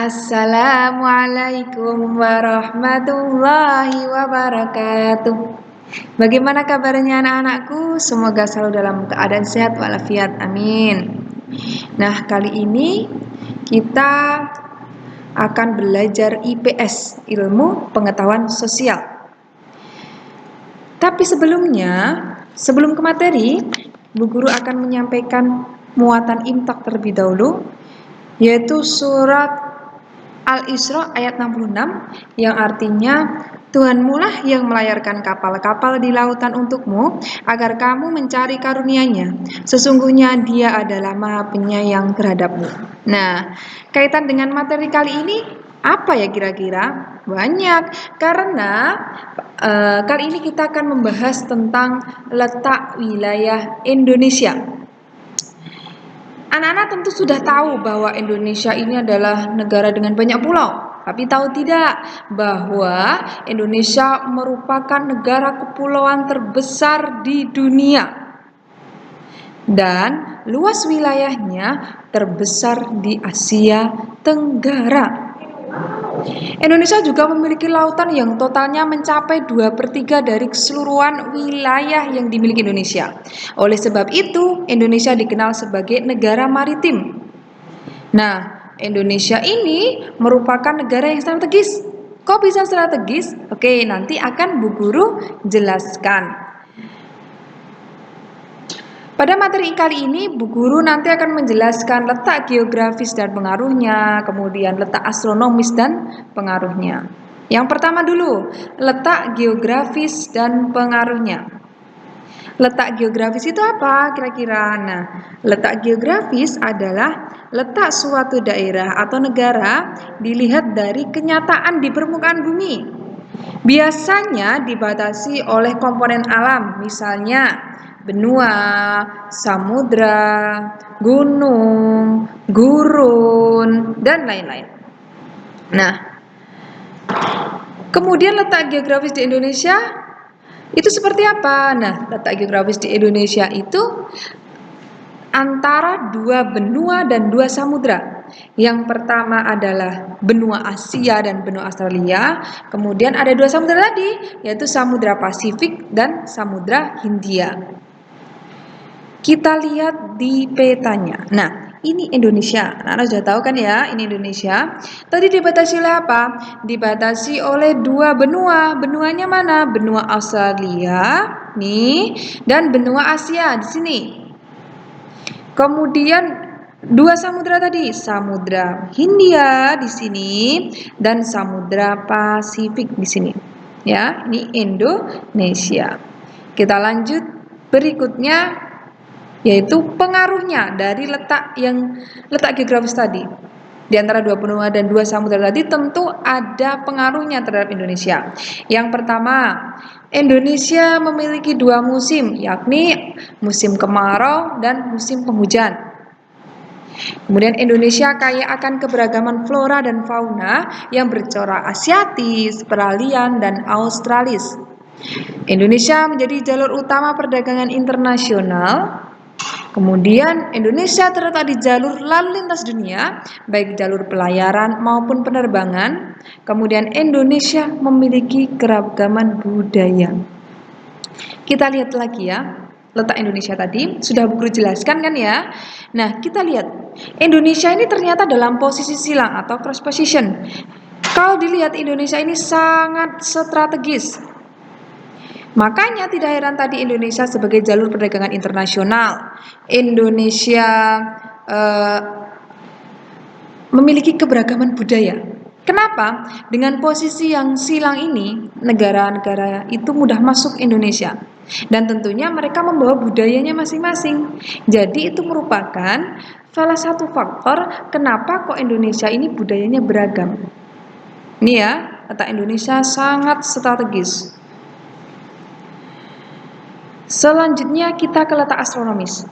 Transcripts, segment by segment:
Assalamualaikum warahmatullahi wabarakatuh. Bagaimana kabarnya anak-anakku? Semoga selalu dalam keadaan sehat walafiat. Amin. Nah, kali ini kita akan belajar IPS, ilmu pengetahuan sosial. Tapi sebelum ke materi, Bu Guru akan menyampaikan muatan imtak terlebih dahulu, yaitu surat Al-Isra ayat 66 yang artinya Tuhanmu lah yang melayarkan kapal-kapal di lautan untukmu agar kamu mencari karunia-Nya. Sesungguhnya Dia adalah Maha Penyayang terhadapmu. Nah, kaitan dengan materi kali ini apa ya kira-kira? Banyak, karena kali ini kita akan membahas tentang letak wilayah Indonesia. Anak-anak tentu sudah tahu bahwa Indonesia ini adalah negara dengan banyak pulau. Tapi tahu tidak bahwa Indonesia merupakan negara kepulauan terbesar di dunia. Dan luas wilayahnya terbesar di Asia Tenggara. Indonesia juga memiliki lautan yang totalnya mencapai 2/3 dari keseluruhan wilayah yang dimiliki Indonesia. Oleh sebab itu, Indonesia dikenal sebagai negara maritim. Nah, Indonesia ini merupakan negara yang strategis. Kok bisa strategis? Oke, nanti akan Bu Guru jelaskan. Pada materi kali ini, Bu Guru nanti akan menjelaskan letak geografis dan pengaruhnya, kemudian letak astronomis dan pengaruhnya. Yang pertama dulu, letak geografis dan pengaruhnya. Letak geografis itu apa kira-kira? Nah, letak geografis adalah letak suatu daerah atau negara dilihat dari kenyataan di permukaan bumi. Biasanya dibatasi oleh komponen alam, misalnya benua, samudra, gunung, gurun, dan lain-lain. Nah, kemudian letak geografis di Indonesia itu seperti apa? Nah, letak geografis di Indonesia itu antara dua benua dan dua samudra. Yang pertama adalah benua Asia dan benua Australia. Kemudian ada dua samudra tadi, yaitu Samudra Pasifik dan Samudra Hindia. Kita lihat di petanya. Nah, ini Indonesia. Anak sudah tahu kan ya, ini Indonesia. Tadi dibatasi oleh apa? Dibatasi oleh dua benua. Benuanya mana? Benua Australia, nih, dan benua Asia di sini. Kemudian dua samudra tadi, Samudra Hindia di sini dan Samudra Pasifik di sini. Ya, ini Indonesia. Kita lanjut berikutnya, yaitu pengaruhnya dari letak geografis tadi. Di antara dua benua dan dua samudra tadi tentu ada pengaruhnya terhadap Indonesia. Yang pertama, Indonesia memiliki dua musim, yakni musim kemarau dan musim penghujan. Kemudian Indonesia kaya akan keberagaman flora dan fauna yang bercorak asiatis, peralian, dan australis. Indonesia menjadi jalur utama perdagangan internasional. Kemudian Indonesia terletak di jalur lalu lintas dunia, baik jalur pelayaran maupun penerbangan. Kemudian Indonesia memiliki keragaman budaya. Kita lihat lagi ya, letak Indonesia tadi sudah Bu Guru jelaskan kan ya. Nah, kita lihat Indonesia ini ternyata dalam posisi silang atau cross position. Kalau dilihat Indonesia ini sangat strategis. Makanya tidak heran tadi Indonesia sebagai jalur perdagangan internasional. Indonesia memiliki keberagaman budaya. Kenapa? Dengan posisi yang silang ini, negara-negara itu mudah masuk Indonesia. Dan tentunya mereka membawa budayanya masing-masing. Jadi itu merupakan salah satu faktor kenapa kok Indonesia ini budayanya beragam. Ini ya, letak Indonesia sangat strategis. Selanjutnya kita ke letak astronomis.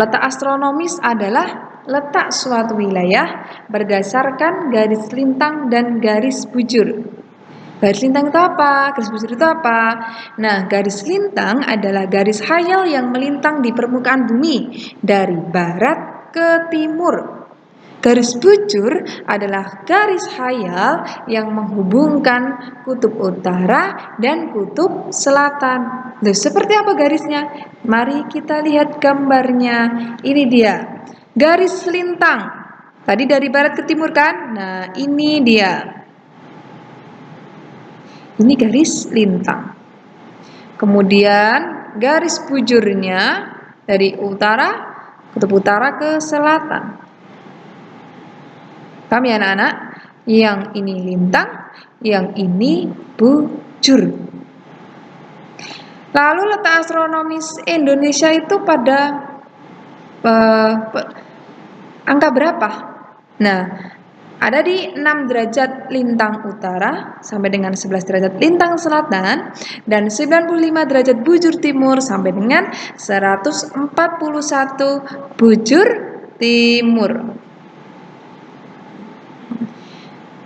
Letak astronomis adalah letak suatu wilayah berdasarkan garis lintang dan garis bujur. Garis lintang itu apa? Garis bujur itu apa? Nah, garis lintang adalah garis khayal yang melintang di permukaan bumi dari barat ke timur. Garis bujur adalah garis hayal yang menghubungkan kutub utara dan kutub selatan. Loh, seperti apa garisnya? Mari kita lihat gambarnya. Ini dia, garis lintang. Tadi dari barat ke timur kan? Nah, ini dia. Ini garis lintang. Kemudian garis bujurnya dari kutub utara ke selatan. Paham ya anak-anak? Yang ini lintang, yang ini bujur. Lalu letak astronomis Indonesia itu pada angka berapa? Nah, ada di 6 derajat lintang utara sampai dengan 11 derajat lintang selatan dan 95 derajat bujur timur sampai dengan 141 bujur timur.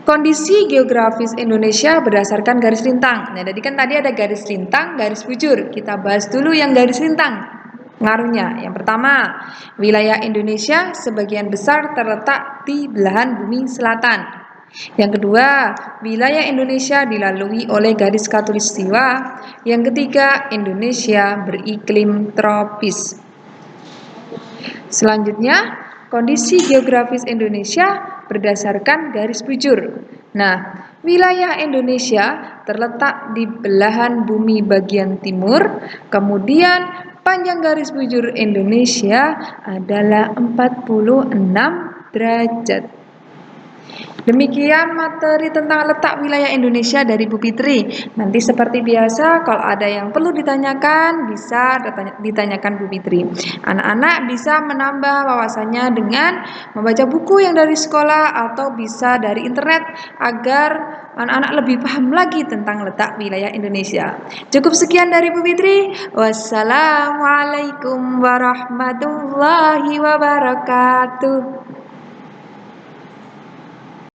Kondisi geografis Indonesia berdasarkan garis lintang. Nah, jadi kan tadi ada garis lintang, garis bujur. Kita bahas dulu yang garis lintang. Pengaruhnya, yang pertama, wilayah Indonesia sebagian besar terletak di belahan bumi selatan. Yang kedua, wilayah Indonesia dilalui oleh garis khatulistiwa. Yang ketiga, Indonesia beriklim tropis. Selanjutnya, kondisi geografis Indonesia berdasarkan garis bujur. Nah, wilayah Indonesia terletak di belahan bumi bagian timur, kemudian panjang garis bujur Indonesia adalah 46 derajat. Demikian materi tentang letak wilayah Indonesia dari Bu Fitri. Nanti seperti biasa kalau ada yang perlu ditanyakan bisa ditanyakan Bu Fitri. Anak-anak bisa menambah wawasannya dengan membaca buku yang dari sekolah atau bisa dari internet agar anak-anak lebih paham lagi tentang letak wilayah Indonesia. Cukup sekian dari Bu Fitri. Wassalamualaikum warahmatullahi wabarakatuh.